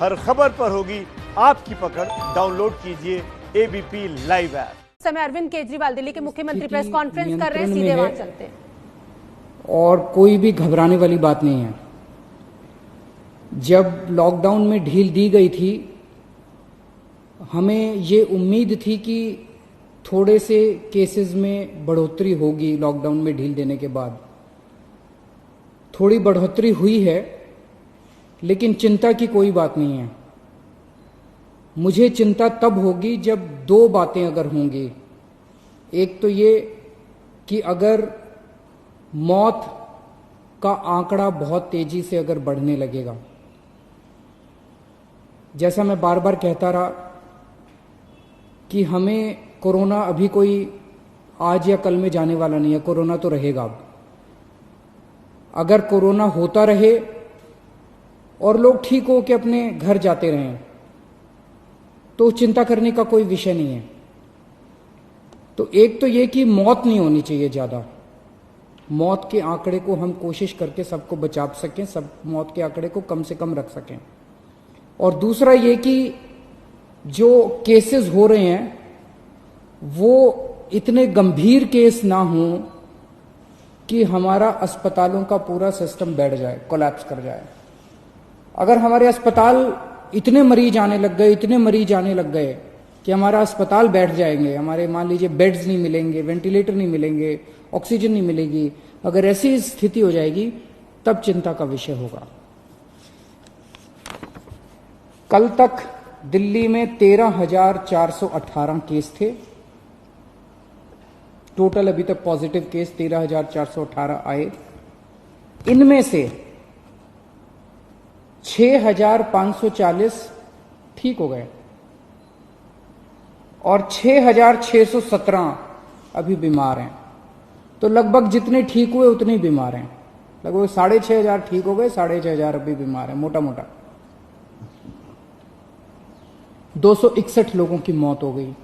हर खबर पर होगी आपकी पकड़। डाउनलोड कीजिए एबीपी लाइव ऐप। समय अरविंद केजरीवाल दिल्ली के मुख्यमंत्री प्रेस कॉन्फ्रेंस कर रहे हैं, सीधे वहां चलते हैं। और कोई भी घबराने वाली बात नहीं है। जब लॉकडाउन में ढील दी गई थी, हमें ये उम्मीद थी कि थोड़े से केसेस में बढ़ोतरी होगी। लॉकडाउन में ढील देने के बाद थोड़ी बढ़ोतरी हुई है, लेकिन चिंता की कोई बात नहीं है। मुझे चिंता तब होगी जब दो बातें अगर होंगी। एक तो ये कि अगर मौत का आंकड़ा बहुत तेजी से अगर बढ़ने लगेगा, जैसा मैं बार बार कहता रहा कि हमें कोरोना अभी कोई आज या कल में जाने वाला नहीं है, कोरोना तो रहेगा। अब अगर कोरोना होता रहे और लोग ठीक हो के अपने घर जाते रहें तो चिंता करने का कोई विषय नहीं है। तो एक तो ये कि मौत नहीं होनी चाहिए ज्यादा। मौत के आंकड़े को हम कोशिश करके सबको बचा सकें, सब मौत के आंकड़े को कम से कम रख सकें। और दूसरा ये कि जो केसेस हो रहे हैं वो इतने गंभीर केस ना हो कि हमारा अस्पतालों का पूरा सिस्टम बैठ जाए, कोलैप्स कर जाए। अगर हमारे अस्पताल इतने मरीज आने लग गए कि हमारा अस्पताल बैठ जाएंगे, हमारे मान लीजिए बेड्स नहीं मिलेंगे, वेंटिलेटर नहीं मिलेंगे, ऑक्सीजन नहीं मिलेगी, अगर ऐसी स्थिति हो जाएगी तब चिंता का विषय होगा। कल तक दिल्ली में 13,418 केस थे टोटल। अभी तक पॉजिटिव केस 13,418 आए। इनमें से 6,540 ठीक हो गए और 6,617 अभी बीमार हैं। तो लगभग जितने ठीक हुए उतने ही बीमार हैं। लगभग 6,500 ठीक हो गए, 6,500 अभी बीमार हैं मोटा मोटा। 261 लोगों की मौत हो गई।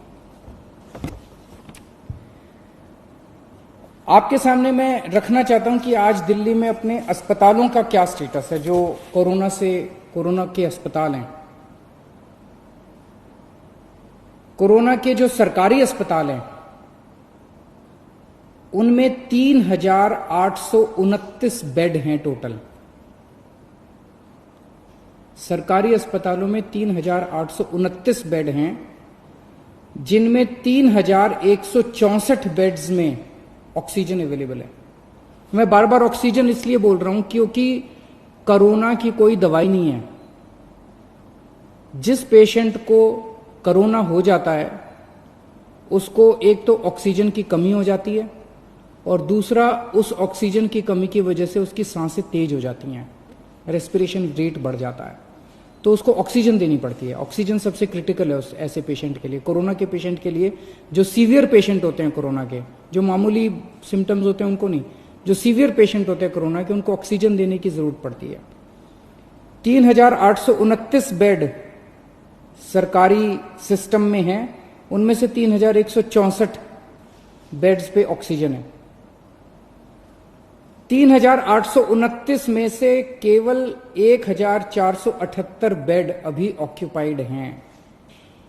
आपके सामने मैं रखना चाहता हूं कि आज दिल्ली में अपने अस्पतालों का क्या स्टेटस है, जो कोरोना के अस्पताल हैं। कोरोना के जो सरकारी अस्पताल हैं उनमें 3,829 बेड हैं टोटल। सरकारी अस्पतालों में 3,829 बेड हैं, जिनमें 3,164 बेड्स में ऑक्सीजन अवेलेबल है। मैं बार बार ऑक्सीजन इसलिए बोल रहा हूं क्योंकि कोरोना की कोई दवाई नहीं है। जिस पेशेंट को कोरोना हो जाता है उसको एक तो ऑक्सीजन की कमी हो जाती है और दूसरा उस ऑक्सीजन की कमी की वजह से उसकी सांसें तेज हो जाती हैं, रेस्पिरेशन रेट बढ़ जाता है, तो उसको ऑक्सीजन देनी पड़ती है। ऑक्सीजन सबसे क्रिटिकल है उस ऐसे पेशेंट के लिए, कोरोना के पेशेंट के लिए। जो सीवियर पेशेंट होते हैं कोरोना के, जो मामूली सिम्टम्स होते हैं उनको नहीं, जो सीवियर पेशेंट होते हैं कोरोना के, उनको ऑक्सीजन देने की जरूरत पड़ती है। 3,829 बेड सरकारी सिस्टम में है, उनमें से 3,164 बेड्स पे ऑक्सीजन है। 3,829 में से केवल 1,478 बेड अभी ऑक्यूपाइड हैं।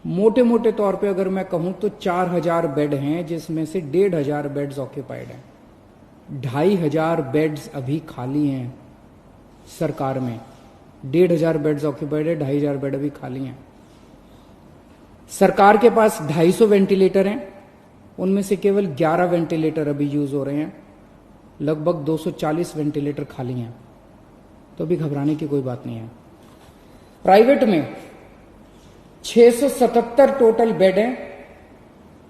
मोटे मोटे तौर पे अगर मैं कहूं तो 4,000 बेड हैं, जिसमें से 1,500 बेड्स ऑक्यूपाइड हैं। 2,500 बेड्स अभी खाली हैं सरकार में। 1,500 बेड्स ऑक्यूपाइड है, 2,500 बेड अभी खाली हैं। सरकार के पास 250 वेंटिलेटर हैं, उनमें से केवल 11 वेंटिलेटर अभी यूज हो रहे हैं। लगभग 240 वेंटिलेटर खाली हैं, तो अभी घबराने की कोई बात नहीं है। प्राइवेट में 677 टोटल बेड हैं,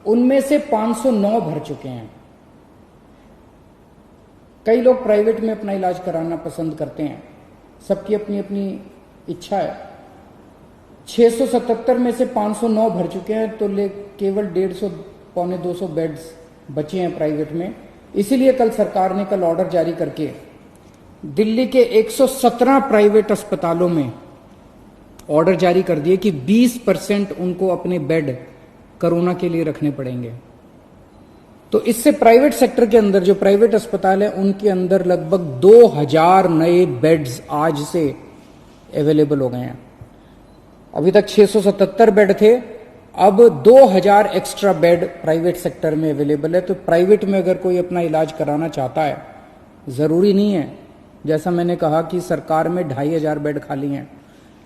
उनमें से 509 भर चुके हैं। कई लोग प्राइवेट में अपना इलाज कराना पसंद करते हैं, सबकी अपनी अपनी इच्छा है। 677 में से 509 भर चुके हैं, तो केवल 150 पौने 200 बेड्स बचे हैं प्राइवेट में। इसीलिए कल सरकार ने ऑर्डर जारी करके दिल्ली के 117 प्राइवेट अस्पतालों में ऑर्डर जारी कर दिए कि 20% उनको अपने बेड कोरोना के लिए रखने पड़ेंगे। तो इससे प्राइवेट सेक्टर के अंदर जो प्राइवेट अस्पताल है उनके अंदर लगभग 2,000 नए बेड्स आज से अवेलेबल हो गए हैं। अभी तक 677 बेड थे, अब 2000 एक्स्ट्रा बेड प्राइवेट सेक्टर में अवेलेबल है। तो प्राइवेट में अगर कोई अपना इलाज कराना चाहता है, जरूरी नहीं है, जैसा मैंने कहा कि सरकार में 2500 बेड खाली हैं,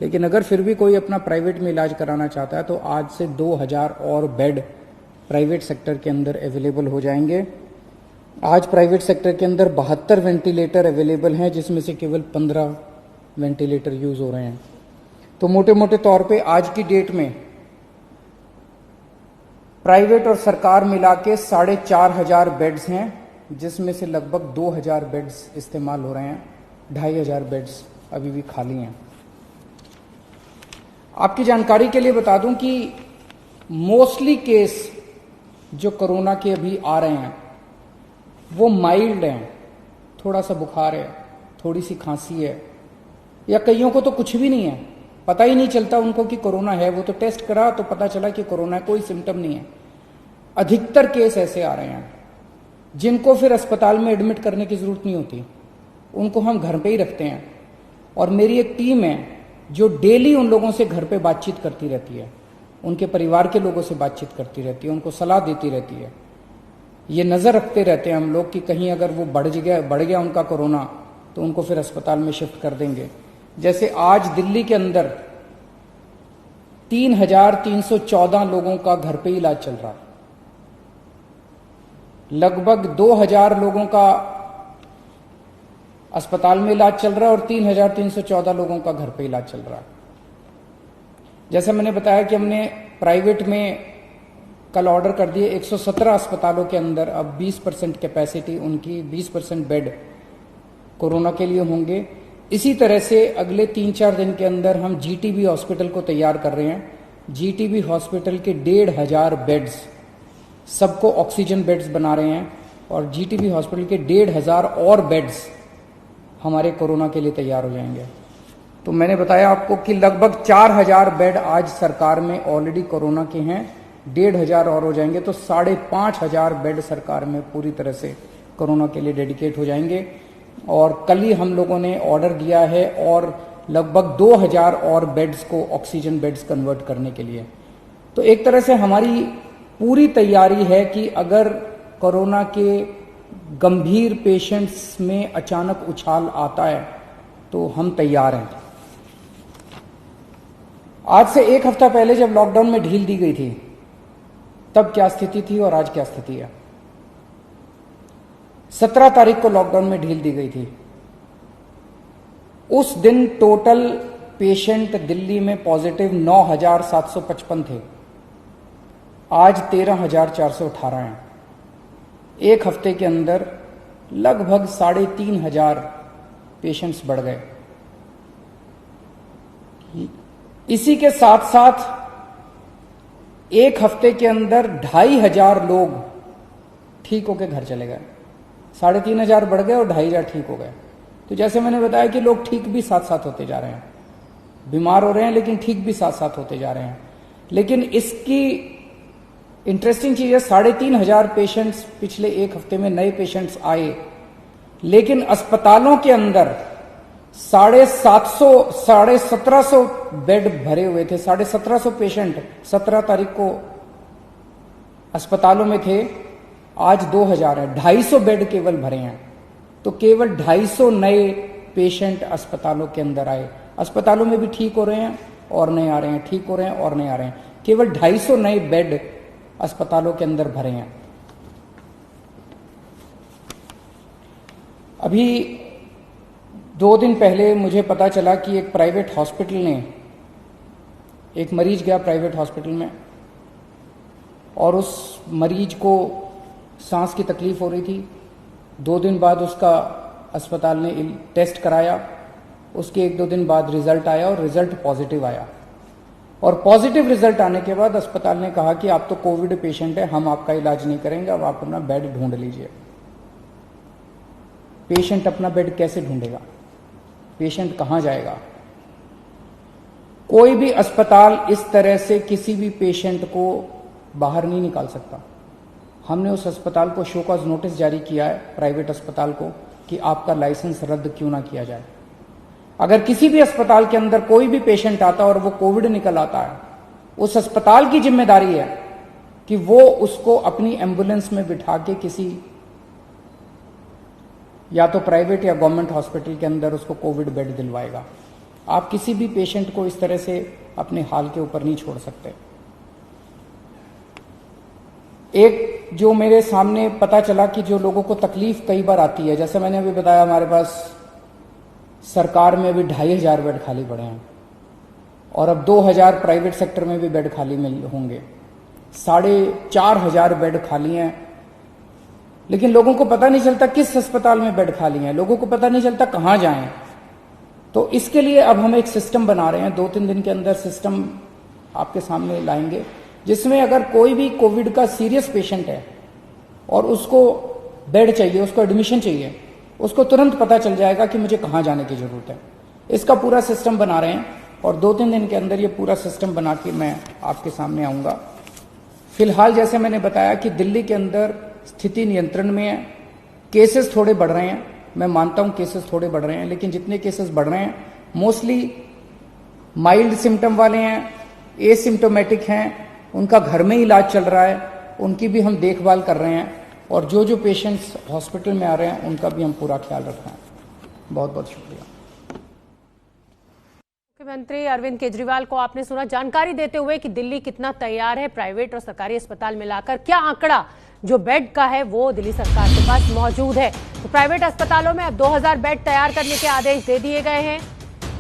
लेकिन अगर फिर भी कोई अपना प्राइवेट में इलाज कराना चाहता है तो आज से 2000 और बेड प्राइवेट सेक्टर के अंदर अवेलेबल हो जाएंगे। आज प्राइवेट सेक्टर के अंदर 72 वेंटिलेटर अवेलेबल हैं, जिसमें से केवल 15 वेंटिलेटर यूज हो रहे हैं। तो मोटे मोटे तौर पे आज की डेट में प्राइवेट और सरकार मिला के 4500 बेड्स हैं, जिसमें से लगभग 2000 बेड्स इस्तेमाल हो रहे हैं, 2500 बेड्स अभी भी खाली हैं। आपकी जानकारी के लिए बता दूं कि मोस्टली केस जो कोरोना के अभी आ रहे हैं वो माइल्ड हैं, थोड़ा सा बुखार है, थोड़ी सी खांसी है, या कईयों को तो कुछ भी नहीं है, पता ही नहीं चलता उनको कि कोरोना है। वो तो टेस्ट करा तो पता चला कि कोरोना है, कोई सिम्टम नहीं है। अधिकतर केस ऐसे आ रहे हैं जिनको फिर अस्पताल में एडमिट करने की जरूरत नहीं होती, उनको हम घर पे ही रखते हैं। और मेरी एक टीम है जो डेली उन लोगों से घर पे बातचीत करती रहती है, उनके परिवार के लोगों से बातचीत करती रहती है, उनको सलाह देती रहती है। ये नजर रखते रहते हैं हम लोग कि कहीं अगर वो बढ़ गया उनका कोरोना तो उनको फिर अस्पताल में शिफ्ट कर देंगे। जैसे आज दिल्ली के अंदर 3314 लोगों का घर पे इलाज चल रहा है, लगभग 2000 लोगों का अस्पताल में इलाज चल रहा है और 3314 लोगों का घर पे इलाज चल रहा है। जैसे मैंने बताया कि हमने प्राइवेट में कल ऑर्डर कर दिए 117 अस्पतालों के अंदर, अब 20% कैपेसिटी उनकी, 20% बेड कोरोना के लिए होंगे। इसी तरह से अगले 3-4 दिन के अंदर हम जीटीबी हॉस्पिटल को तैयार कर रहे हैं। जीटीबी हॉस्पिटल के 1500 बेड्स, सबको ऑक्सीजन बेड्स बना रहे हैं, और जीटीबी हॉस्पिटल के 1500 और बेड्स हमारे कोरोना के लिए तैयार हो जाएंगे। तो मैंने बताया आपको कि लगभग 4000 बेड आज सरकार में ऑलरेडी कोरोना के हैं, 1500 और हो जाएंगे, तो 5500 बेड सरकार में पूरी तरह से कोरोना के लिए डेडिकेट हो जाएंगे। और कल ही हम लोगों ने ऑर्डर दिया है और लगभग 2000 और बेड्स को ऑक्सीजन बेड्स कन्वर्ट करने के लिए। तो एक तरह से हमारी पूरी तैयारी है कि अगर कोरोना के गंभीर पेशेंट्स में अचानक उछाल आता है तो हम तैयार हैं। आज से एक हफ्ता पहले जब लॉकडाउन में ढील दी गई थी तब क्या स्थिति थी और आज क्या स्थिति है। 17 तारीख को लॉकडाउन में ढील दी गई थी। उस दिन टोटल पेशेंट दिल्ली में पॉजिटिव 9755 थे, आज 13418 हैं। एक हफ्ते के अंदर लगभग 3500 पेशेंट्स बढ़ गए। इसी के साथ साथ एक हफ्ते के अंदर 2500 लोग ठीक होकर घर चले गए। 3500 बढ़ गए और 2500 ठीक हो गए। तो जैसे मैंने बताया कि लोग ठीक भी साथ साथ होते जा रहे हैं, बीमार हो रहे हैं लेकिन ठीक भी साथ साथ होते जा रहे हैं। लेकिन इसकी इंटरेस्टिंग चीज है, 3500 पेशेंट्स पिछले एक हफ्ते में नए पेशेंट्स आए, लेकिन अस्पतालों के अंदर 1750 बेड भरे हुए थे। 1750 पेशेंट 17 तारीख को अस्पतालों में थे, आज 2000 है। 250 बेड केवल भरे हैं। तो केवल 250 नए पेशेंट अस्पतालों के अंदर आए। अस्पतालों में भी ठीक हो रहे हैं और नए आ रहे हैं, ठीक हो रहे हैं और नए आ रहे हैं। केवल 250 नए बेड अस्पतालों के अंदर भरे हैं। अभी 2 दिन पहले मुझे पता चला कि एक प्राइवेट हॉस्पिटल ने, एक मरीज गया प्राइवेट हॉस्पिटल में और उस मरीज को सांस की तकलीफ हो रही थी। 2 दिन बाद उसका अस्पताल ने टेस्ट कराया, उसके 1-2 दिन बाद रिजल्ट आया और रिजल्ट पॉजिटिव आया। और पॉजिटिव रिजल्ट आने के बाद अस्पताल ने कहा कि आप तो कोविड पेशेंट है, हम आपका इलाज नहीं करेंगे, अब आप अपना बेड ढूंढ लीजिए। पेशेंट अपना बेड कैसे ढूंढेगा? पेशेंट कहां जाएगा? कोई भी अस्पताल इस तरह से किसी भी पेशेंट को बाहर नहीं निकाल सकता। हमने उस अस्पताल को शो कॉज नोटिस जारी किया है, प्राइवेट अस्पताल को, कि आपका लाइसेंस रद्द क्यों ना किया जाए। अगर किसी भी अस्पताल के अंदर कोई भी पेशेंट आता है और वो कोविड निकल आता है, उस अस्पताल की जिम्मेदारी है कि वो उसको अपनी एम्बुलेंस में बिठा के किसी या तो प्राइवेट या गवर्नमेंट हॉस्पिटल के अंदर उसको कोविड बेड दिलवाएगा। आप किसी भी पेशेंट को इस तरह से अपने हाल के ऊपर नहीं छोड़ सकते। एक जो मेरे सामने पता चला कि जो लोगों को तकलीफ कई बार आती है, जैसे मैंने अभी बताया, हमारे पास सरकार में अभी 2500 बेड खाली पड़े हैं और अब 2000 प्राइवेट सेक्टर में भी बेड खाली होंगे, 4500 बेड खाली हैं। लेकिन लोगों को पता नहीं चलता किस अस्पताल में बेड खाली हैं, लोगों को पता नहीं चलता कहां जाएं। तो इसके लिए अब हम एक सिस्टम बना रहे हैं, 2-3 दिन के अंदर सिस्टम आपके सामने लाएंगे, जिसमें अगर कोई भी कोविड का सीरियस पेशेंट है और उसको बेड चाहिए, उसको एडमिशन चाहिए, उसको तुरंत पता चल जाएगा कि मुझे कहां जाने की जरूरत है। इसका पूरा सिस्टम बना रहे हैं और 2-3 दिन के अंदर ये पूरा सिस्टम बना के मैं आपके सामने आऊंगा। फिलहाल जैसे मैंने बताया कि दिल्ली के अंदर स्थिति नियंत्रण में है, केसेस थोड़े बढ़ रहे हैं, मैं मानता हूं केसेस थोड़े बढ़ रहे हैं, लेकिन जितने केसेस बढ़ रहे हैं मोस्टली माइल्ड सिम्टम वाले हैं, एसिम्टोमेटिक हैं, उनका घर में इलाज चल रहा है, उनकी भी हम देखभाल कर रहे हैं और जो पेशेंट्स हॉस्पिटल में आ रहे हैं उनका भी हम पूरा ख्याल रख रहे हैं। बहुत बहुत शुक्रिया। मुख्यमंत्री अरविंद केजरीवाल को आपने सुना जानकारी देते हुए कि दिल्ली कितना तैयार है प्राइवेट और सरकारी अस्पताल मिलाकर। क्या आंकड़ा जो बेड का है वो दिल्ली सरकार के पास मौजूद है। तो प्राइवेट अस्पतालों में अब 2000 बेड तैयार करने के आदेश दे दिए गए हैं।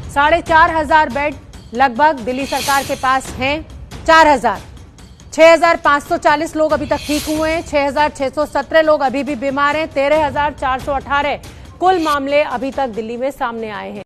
4500 बेड लगभग दिल्ली सरकार के पास हैं। 6540 लोग अभी तक ठीक हुए हैं, 6617 लोग अभी भी बीमार हैं, 13418 कुल मामले अभी तक दिल्ली में सामने आए हैं।